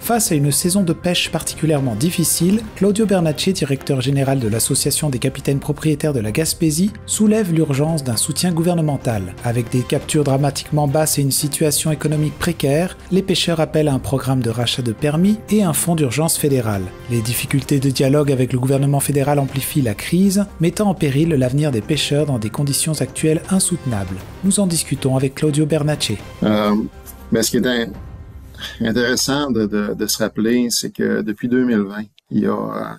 Face à une saison de pêche particulièrement difficile, Claudio Bernacchi, directeur général de l'Association des capitaines propriétaires de la Gaspésie, soulève l'urgence d'un soutien gouvernemental. Avec des captures dramatiquement basses et une situation économique précaire, les pêcheurs appellent à un programme de rachat de permis et un fonds d'urgence fédéral. Les difficultés de dialogue avec le gouvernement fédéral amplifient la crise, mettant en péril l'avenir des pêcheurs dans des conditions actuelles insoutenables. Nous en discutons avec Claudio Bernacchi. Ce qui est intéressant de se rappeler, c'est que depuis 2020, il y a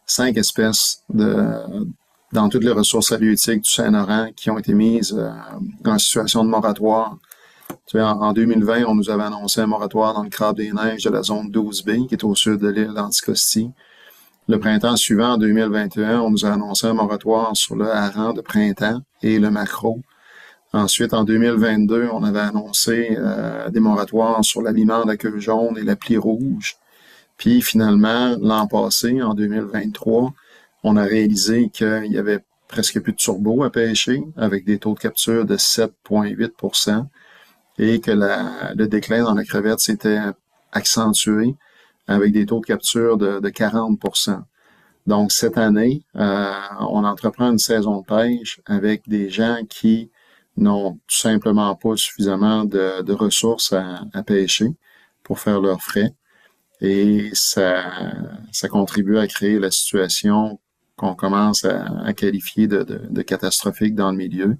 5 espèces dans toutes les ressources halieutiques du Saint-Laurent qui ont été mises en situation de moratoire. Tu sais, en 2020, on nous avait annoncé un moratoire dans le crabe des neiges de la zone 12B, qui est au sud de l'île d'Anticosti. Le printemps suivant, en 2021, on nous a annoncé un moratoire sur le hareng de printemps et le maquereau. Ensuite, en 2022, on avait annoncé des moratoires sur l'aliment à queue jaune et la plie rouge. Puis finalement, l'an passé, en 2023, on a réalisé qu'il y avait presque plus de turbo à pêcher, avec des taux de capture de 7,8 % et que le déclin dans la crevette s'était accentué avec des taux de capture de 40 %. Donc cette année, on entreprend une saison de pêche avec des gens qui n'ont tout simplement pas suffisamment de ressources à pêcher pour faire leurs frais. Et ça contribue à créer la situation qu'on commence à qualifier de catastrophique dans le milieu,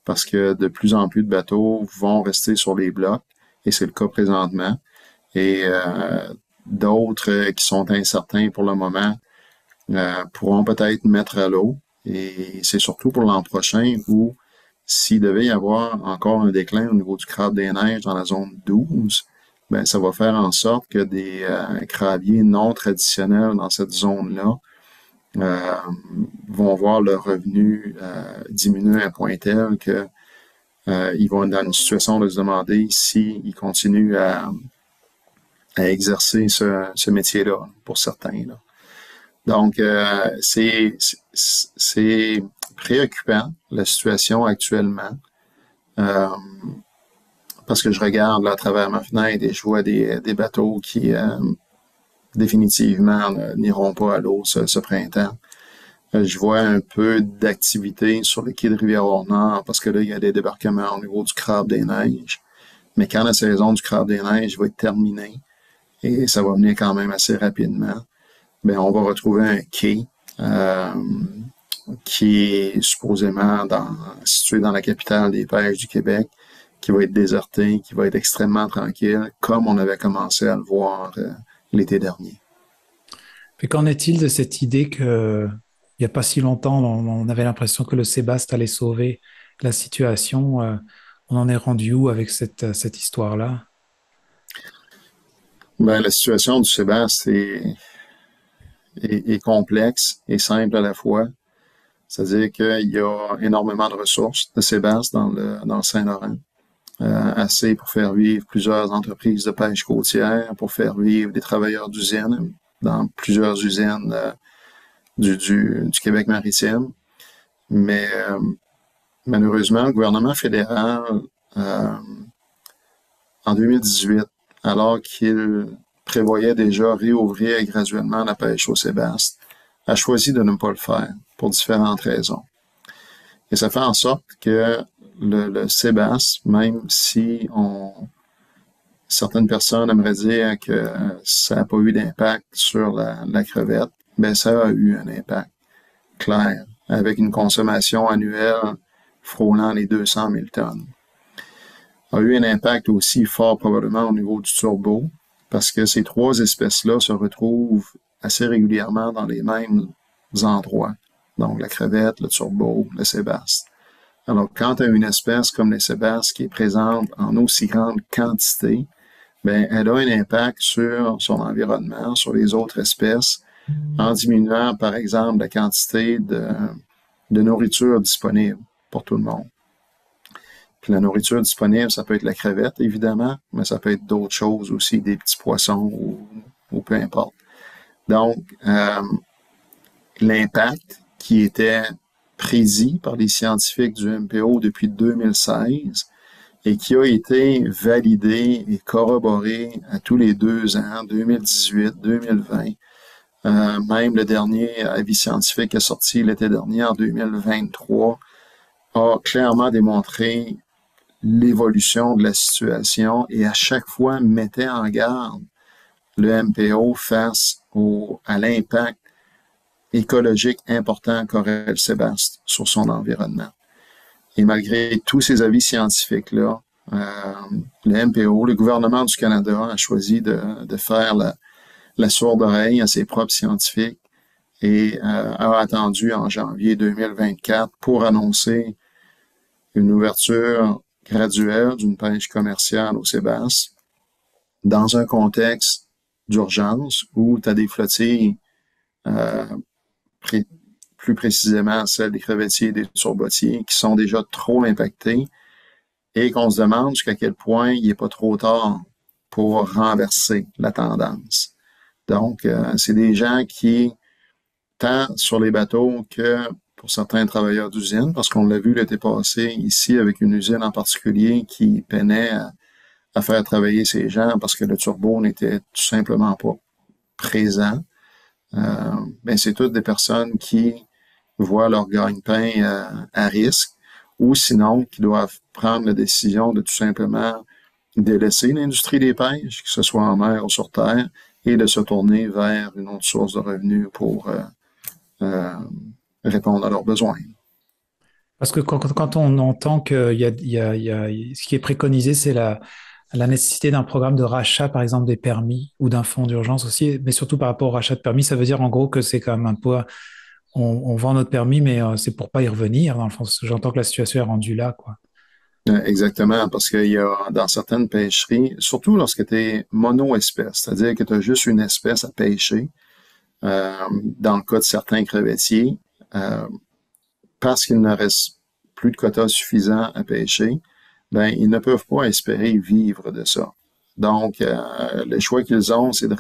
parce que de plus en plus de bateaux vont rester sur les blocs, et c'est le cas présentement. Et d'autres qui sont incertains pour le moment pourront peut-être mettre à l'eau. Et c'est surtout pour l'an prochain où s'il devait y avoir encore un déclin au niveau du crabe des neiges dans la zone 12, ben ça va faire en sorte que des crabiers non traditionnels dans cette zone-là vont voir leur revenu diminuer à un point tel que ils vont être dans une situation de se demander s'ils continuent à exercer ce métier-là pour certains, là. Donc, c'est préoccupant, la situation actuellement, parce que je regarde là, à travers ma fenêtre et je vois des bateaux qui définitivement n'iront pas à l'eau ce printemps. Je vois un peu d'activité sur le quai de Rivière-au-Nord parce que là, il y a des débarquements au niveau du crabe des neiges. Mais quand la saison du crabe des neiges va être terminée, et ça va venir quand même assez rapidement, ben on va retrouver un quai qui est supposément situé dans la capitale des pêches du Québec, qui va être déserté, qui va être extrêmement tranquille, comme on avait commencé à le voir l'été dernier. Et qu'en est-il de cette idée que, il n'y a pas si longtemps, on avait l'impression que le Sébaste allait sauver la situation? On en est rendu où avec cette histoire-là? Ben, la situation du Sébaste est complexe et simple à la fois. C'est-à-dire qu'il y a énormément de ressources de sébaste dans le Saint-Laurent. Assez pour faire vivre plusieurs entreprises de pêche côtière, pour faire vivre des travailleurs d'usines dans plusieurs usines du Québec maritime. Mais malheureusement, le gouvernement fédéral, en 2018, alors qu'il prévoyait déjà réouvrir graduellement la pêche au sébaste, a choisi de ne pas le faire pour différentes raisons. Et ça fait en sorte que le sébaste, même si certaines personnes aimeraient dire que ça n'a pas eu d'impact sur la crevette, ben ça a eu un impact clair, avec une consommation annuelle frôlant les 200 000 tonnes. A eu un impact aussi fort probablement au niveau du turbo, parce que ces 3 espèces-là se retrouvent assez régulièrement dans les mêmes endroits. Donc la crevette, le turbo, le sébaste. Alors quand tu as une espèce comme le sébaste qui est présente en aussi grande quantité, ben elle a un impact sur son environnement, sur les autres espèces, en diminuant par exemple la quantité de nourriture disponible pour tout le monde. Puis la nourriture disponible, ça peut être la crevette, évidemment, mais ça peut être d'autres choses aussi, des petits poissons ou peu importe. Donc, l'impact qui était prédit par les scientifiques du MPO depuis 2016 et qui a été validé et corroboré à tous les 2 ans, 2018, 2020. Même le dernier avis scientifique est sorti l'été dernier, en 2023, a clairement démontré l'évolution de la situation et à chaque fois mettait en garde le MPO face à l'impact écologique important qu'aurait le Sébastien sur son environnement. Et malgré tous ces avis scientifiques-là, le MPO, le gouvernement du Canada a choisi de faire la sourde oreille à ses propres scientifiques et a attendu en janvier 2024 pour annoncer une ouverture graduelle d'une pêche commerciale au Sébastien dans un contexte d'urgence où tu as des flottilles, plus précisément celles des crevettiers et des turbotiers, qui sont déjà trop impactés et qu'on se demande jusqu'à quel point il n'est pas trop tard pour renverser la tendance. Donc, c'est des gens qui, tant sur les bateaux que pour certains travailleurs d'usine, parce qu'on l'a vu l'été passé ici avec une usine en particulier qui peinait à faire travailler ces gens parce que le turbo n'était tout simplement pas présent. Ben c'est toutes des personnes qui voient leur gagne-pain à risque ou sinon qui doivent prendre la décision de tout simplement délaisser l'industrie des pêches, que ce soit en mer ou sur terre, et de se tourner vers une autre source de revenus pour répondre à leurs besoins. Parce que quand on entend que ce qui est préconisé, c'est la nécessité d'un programme de rachat, par exemple, des permis ou d'un fonds d'urgence aussi, mais surtout par rapport au rachat de permis, ça veut dire en gros que c'est quand même un peu, on vend notre permis, mais c'est pour pas y revenir, dans le fond. J'entends que la situation est rendue là, quoi. Exactement, parce qu'il y a dans certaines pêcheries, surtout lorsque tu es mono-espèce, c'est-à-dire que tu as juste une espèce à pêcher, dans le cas de certains crevettiers, parce qu'il ne reste plus de quotas suffisants à pêcher, ben ils ne peuvent pas espérer vivre de ça. Donc, le choix qu'ils ont, c'est de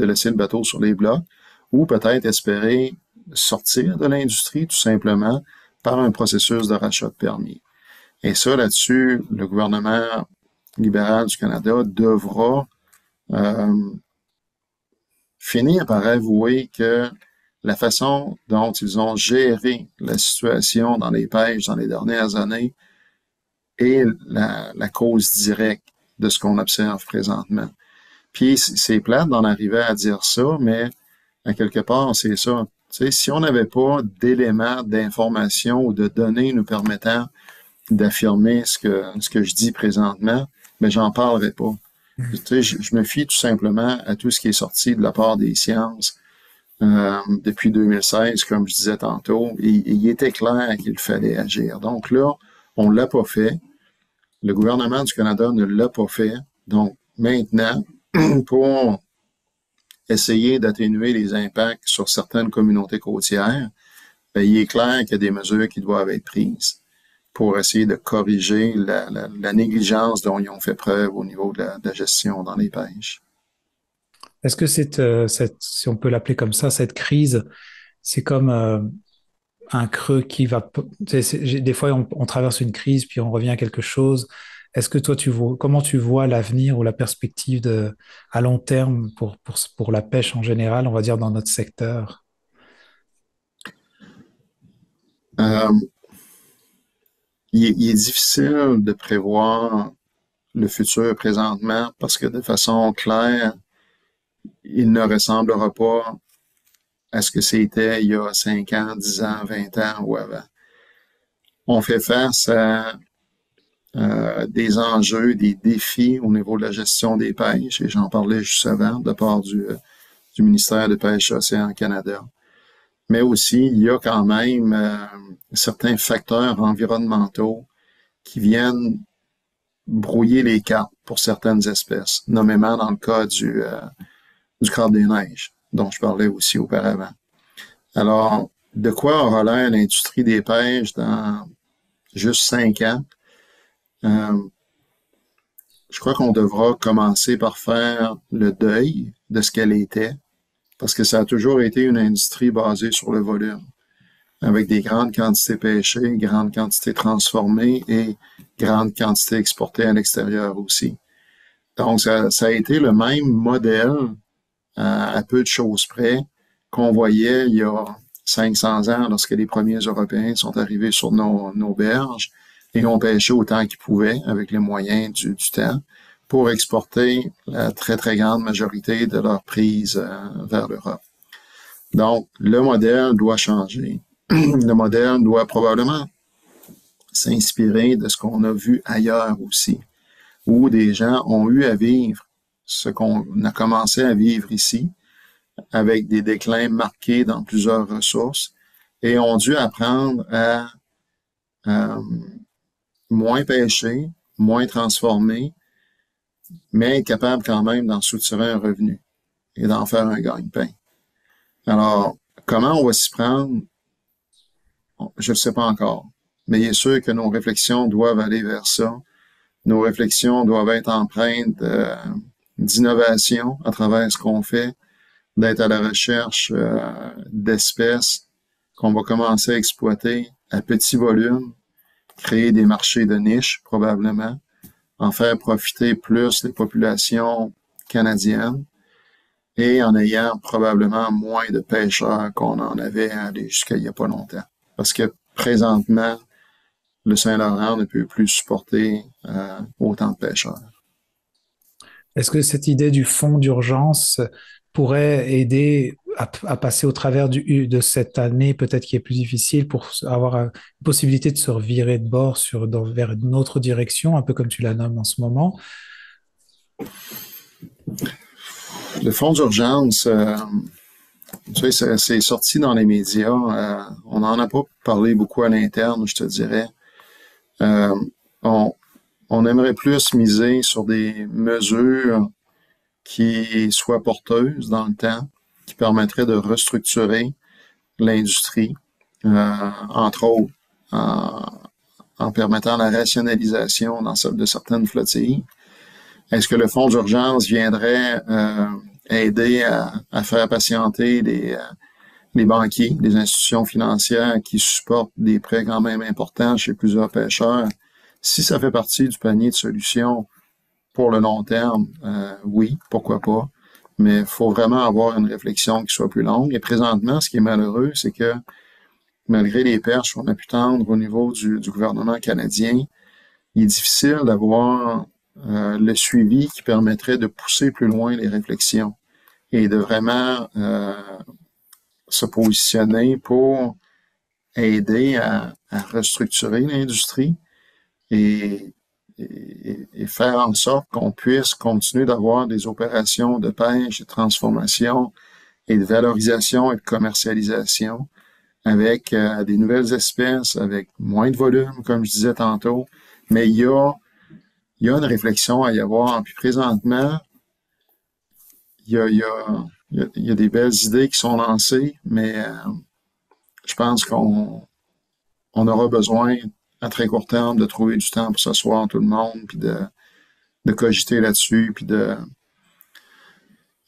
laisser le bateau sur les blocs, ou peut-être espérer sortir de l'industrie tout simplement par un processus de rachat de permis. Et ça, là-dessus, le gouvernement libéral du Canada devra finir par avouer que la façon dont ils ont géré la situation dans les pêches dans les dernières années est la cause directe de ce qu'on observe présentement. Puis c'est plate d'en arriver à dire ça, mais à quelque part, c'est ça. Tu sais, si on n'avait pas d'éléments d'information ou de données nous permettant d'affirmer ce que je dis présentement, mais j'en parlerai pas. Tu sais, je me fie tout simplement à tout ce qui est sorti de la part des sciences depuis 2016, comme je disais tantôt, et il était clair qu'il fallait agir. Donc là, on l'a pas fait. Le gouvernement du Canada ne l'a pas fait. Donc maintenant, pour essayer d'atténuer les impacts sur certaines communautés côtières, ben, il est clair qu'il y a des mesures qui doivent être prises pour essayer de corriger la négligence dont ils ont fait preuve au niveau de la gestion dans les pêches. Est-ce que si on peut l'appeler comme ça, cette crise, c'est comme un creux qui va... Des fois, on traverse une crise, puis on revient à quelque chose. Est-ce que toi, comment tu vois l'avenir ou la perspective à long terme pour la pêche en général, on va dire, dans notre secteur? Euh, il est difficile de prévoir le futur présentement parce que de façon claire, il ne ressemblera pas à ce que c'était il y a 5 ans, 10 ans, 20 ans ou avant. On fait face à des enjeux, des défis au niveau de la gestion des pêches, et j'en parlais juste avant de part du ministère de Pêche et Océan Canada. Mais aussi, il y a quand même certains facteurs environnementaux qui viennent brouiller les cartes pour certaines espèces, nommément dans le cas du crabe des neiges, dont je parlais aussi auparavant. Alors, de quoi aura l'air l'industrie des pêches dans juste 5 ans? Je crois qu'on devra commencer par faire le deuil de ce qu'elle était, parce que ça a toujours été une industrie basée sur le volume. avec des grandes quantités pêchées, grandes quantités transformées et grandes quantités exportées à l'extérieur aussi. Donc, ça a été le même modèle à peu de choses près qu'on voyait il y a 500 ans lorsque les premiers Européens sont arrivés sur nos berges et ont pêché autant qu'ils pouvaient avec les moyens du temps pour exporter la très, très grande majorité de leurs prises vers l'Europe. Donc, le modèle doit changer. Le modèle doit probablement s'inspirer de ce qu'on a vu ailleurs aussi, où des gens ont eu à vivre ce qu'on a commencé à vivre ici, avec des déclins marqués dans plusieurs ressources, et ont dû apprendre à moins pêcher, moins transformer, mais être capable quand même d'en soutirer un revenu et d'en faire un gagne-pain. Alors, comment on va s'y prendre? Je ne sais pas encore, mais il est sûr que nos réflexions doivent aller vers ça. Nos réflexions doivent être empreintes d'innovation à travers ce qu'on fait, d'être à la recherche d'espèces qu'on va commencer à exploiter à petit volume, créer des marchés de niche probablement, en faire profiter plus les populations canadiennes et en ayant probablement moins de pêcheurs qu'on en avait jusqu'à il n'y a pas longtemps. Parce que présentement, le Saint-Laurent ne peut plus supporter autant de pêcheurs. Est-ce que cette idée du fonds d'urgence pourrait aider à passer au travers de cette année peut-être qui est plus difficile pour avoir une possibilité de se revirer de bord vers une autre direction, un peu comme tu la nommes en ce moment? Le fonds d'urgence, tu sais, c'est sorti dans les médias. On n'en a pas parlé beaucoup à l'interne, je te dirais. On aimerait plus miser sur des mesures qui soient porteuses dans le temps, qui permettraient de restructurer l'industrie, entre autres en permettant la rationalisation de certaines flottilles. Est-ce que le fonds d'urgence viendrait aider à faire patienter les banquiers, les institutions financières qui supportent des prêts quand même importants chez plusieurs pêcheurs? Si ça fait partie du panier de solutions pour le long terme, oui, pourquoi pas. Mais il faut vraiment avoir une réflexion qui soit plus longue. Et présentement, ce qui est malheureux, c'est que malgré les perches qu'on a pu tendre au niveau du gouvernement canadien, il est difficile d'avoir le suivi qui permettrait de pousser plus loin les réflexions et de vraiment se positionner pour aider à restructurer l'industrie et faire en sorte qu'on puisse continuer d'avoir des opérations de pêche, de transformation et de valorisation et de commercialisation avec des nouvelles espèces, avec moins de volume, comme je disais tantôt. Mais il y a une réflexion à y avoir. Puis présentement, il y a des belles idées qui sont lancées, mais je pense qu'on aura besoin à très court terme de trouver du temps pour s'asseoir tout le monde, puis de cogiter là-dessus, puis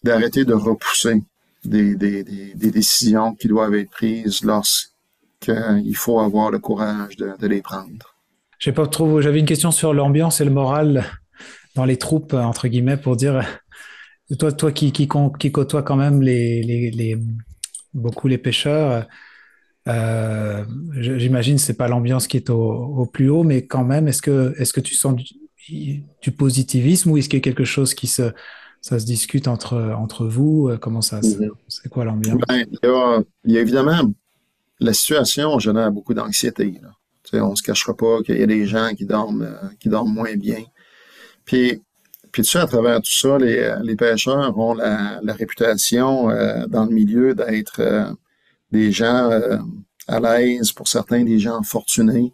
d'arrêter de repousser des décisions qui doivent être prises lorsqu'il faut avoir le courage de les prendre. J'avais une question sur l'ambiance et le moral dans les troupes, entre guillemets, pour dire, toi qui côtoie quand même beaucoup les pêcheurs, j'imagine que c'est pas l'ambiance qui est au plus haut, mais quand même, est-ce que tu sens du positivisme ou est-ce qu'il y a quelque chose ça se discute entre vous? Comment c'est quoi l'ambiance? Ben, il y a évidemment, la situation génère beaucoup d'anxiété, là. Tu sais, on se cachera pas qu'il y a des gens qui dorment moins bien. Puis tu sais, à travers tout ça, les pêcheurs ont la réputation dans le milieu d'être des gens à l'aise, pour certains des gens fortunés.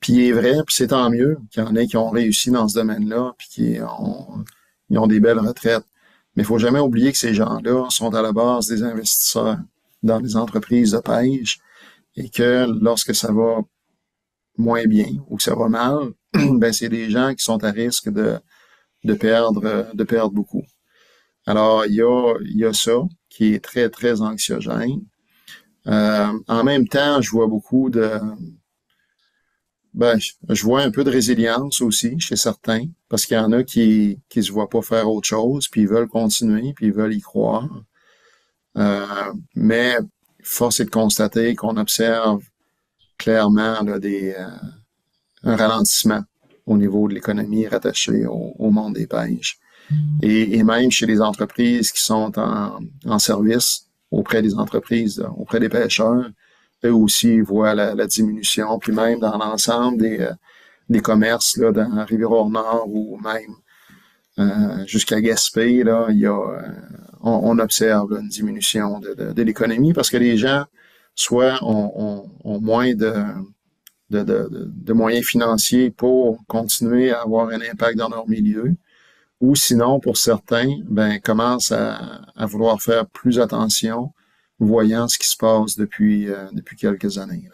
Puis il est vrai, puis c'est tant mieux qu'il y en ait qui ont réussi dans ce domaine-là, puis ils ont des belles retraites. Mais il faut jamais oublier que ces gens-là sont à la base des investisseurs dans les entreprises de pêche et que lorsque ça va moins bien ou que ça va mal, ben c'est des gens qui sont à risque de perdre beaucoup. Alors, il y a ça qui est très, très anxiogène. En même temps, je vois beaucoup de... je vois un peu de résilience aussi chez certains, parce qu'il y en a qui se voient pas faire autre chose, puis ils veulent continuer, puis ils veulent y croire. Mais force est de constater qu'on observe clairement là, un ralentissement au niveau de l'économie rattachée au monde des pêches. Et même chez les entreprises qui sont en service auprès des entreprises, auprès des pêcheurs, eux aussi voient la diminution. Puis même dans l'ensemble des commerces là, dans Rivière-Nord ou même jusqu'à Gaspé, là, on observe là, une diminution de l'économie parce que les gens soit ont moins de moyens financiers pour continuer à avoir un impact dans leur milieu, ou sinon, pour certains, commencent à vouloir faire plus attention, voyant ce qui se passe depuis quelques années.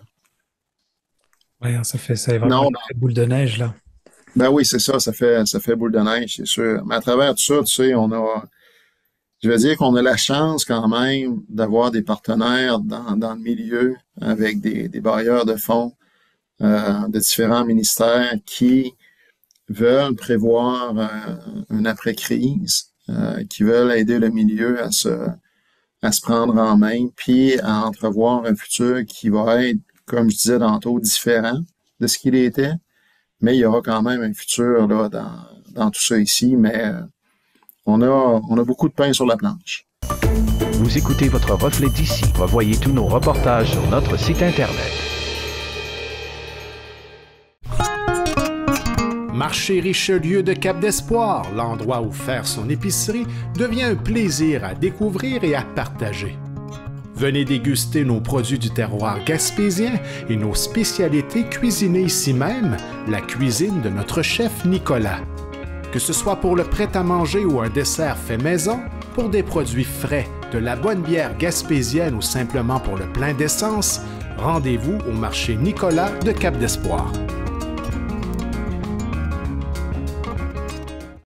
Ouais, ça est vraiment une boule de neige, là. Ben oui, c'est ça, ça fait boule de neige, c'est sûr. Mais à travers tout ça, tu sais, je veux dire qu'on a la chance quand même d'avoir des partenaires dans le milieu avec des bailleurs de fonds de différents ministères qui veulent prévoir une après-crise, qui veulent aider le milieu à se prendre en main, puis à entrevoir un futur qui va être, comme je disais tantôt, différent de ce qu'il était, mais il y aura quand même un futur là dans tout ça ici, mais on a beaucoup de pain sur la planche. Vous écoutez votre reflet d'ici. Revoyez tous nos reportages sur notre site Internet. Marché Richelieu de Cap-d'Espoir, l'endroit où faire son épicerie devient un plaisir à découvrir et à partager. Venez déguster nos produits du terroir gaspésien et nos spécialités cuisinées ici même, la cuisine de notre chef Nicolas. Que ce soit pour le prêt-à-manger ou un dessert fait maison, pour des produits frais, de la bonne bière gaspésienne ou simplement pour le plein d'essence, rendez-vous au marché Nicolas de Cap-d'Espoir.